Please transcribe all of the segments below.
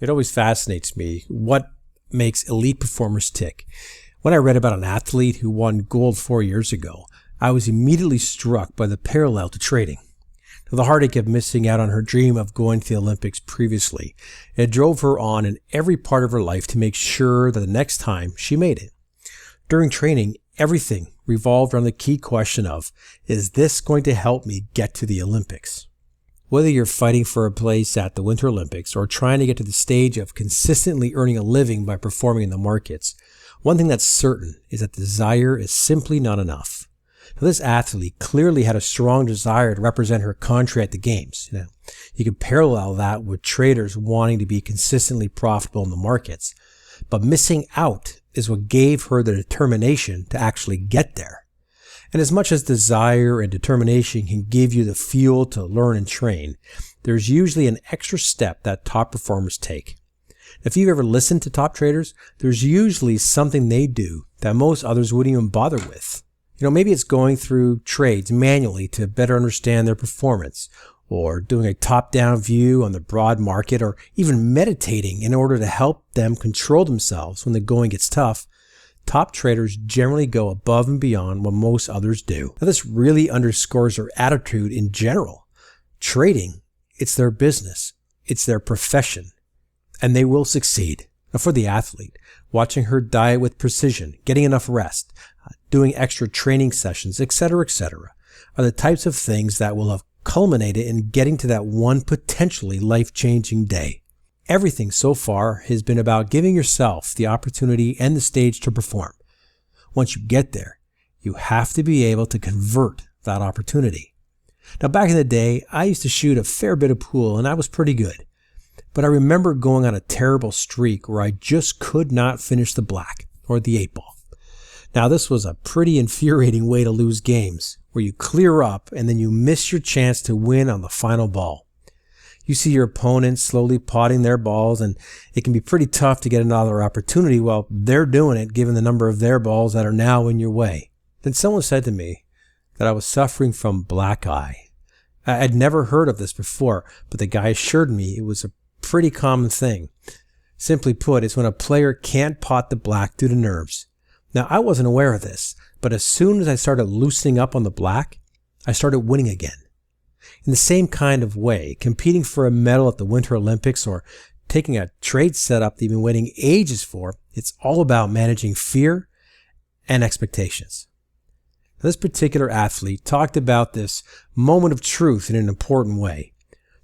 It always fascinates me what makes elite performers tick. When I read about an athlete who won gold 4 years ago, I was immediately struck by the parallel to trading. Now, the heartache of missing out on her dream of going to the Olympics previously, it drove her on in every part of her life to make sure that the next time she made it. During training, everything revolved around the key question of, is this going to help me get to the Olympics? Whether you're fighting for a place at the Winter Olympics or trying to get to the stage of consistently earning a living by performing in the markets, one thing that's certain is that desire is simply not enough. Now, this athlete clearly had a strong desire to represent her country at the games. You could parallel that with traders wanting to be consistently profitable in the markets. But missing out is what gave her the determination to actually get there. And as much as desire and determination can give you the fuel to learn and train, there's usually an extra step that top performers take. If you've ever listened to top traders, there's usually something they do that most others wouldn't even bother with. Maybe it's going through trades manually to better understand their performance, or doing a top-down view on the broad market, or even meditating in order to help them control themselves when the going gets tough. Top traders generally go above and beyond what most others do. Now, this really underscores their attitude in general. Trading, it's their business, it's their profession, and they will succeed. Now, for the athlete, watching her diet with precision, getting enough rest, doing extra training sessions, etc., are the types of things that will have culminated in getting to that one potentially life-changing day. Everything so far has been about giving yourself the opportunity and the stage to perform. Once you get there, you have to be able to convert that opportunity. Now, back in the day, I used to shoot a fair bit of pool and I was pretty good. But I remember going on a terrible streak where I just could not finish the black or the 8-ball. Now, this was a pretty infuriating way to lose games, where you clear up and then you miss your chance to win on the final ball. You see your opponents slowly potting their balls, and it can be pretty tough to get another opportunity while they're doing it given the number of their balls that are now in your way. Then someone said to me that I was suffering from black eye. I'd never heard of this before, but the guy assured me it was a pretty common thing. Simply put, it's when a player can't pot the black due to nerves. Now, I wasn't aware of this, but as soon as I started loosening up on the black, I started winning again. In the same kind of way, competing for a medal at the Winter Olympics or taking a trade setup that you've been waiting ages for, it's all about managing fear and expectations. Now, this particular athlete talked about this moment of truth in an important way.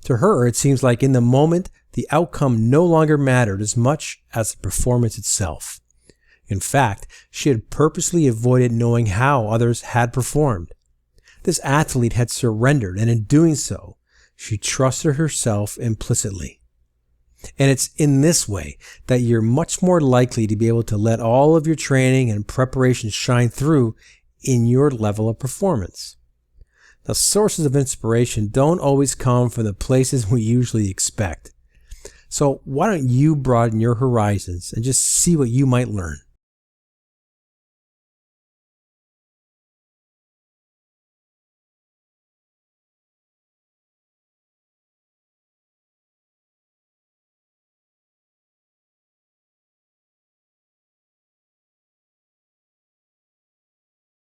To her, it seems like in the moment, the outcome no longer mattered as much as the performance itself. In fact, she had purposely avoided knowing how others had performed. This athlete had surrendered, and in doing so, she trusted herself implicitly. And it's in this way that you're much more likely to be able to let all of your training and preparation shine through in your level of performance. Now, sources of inspiration don't always come from the places we usually expect. So why don't you broaden your horizons and just see what you might learn?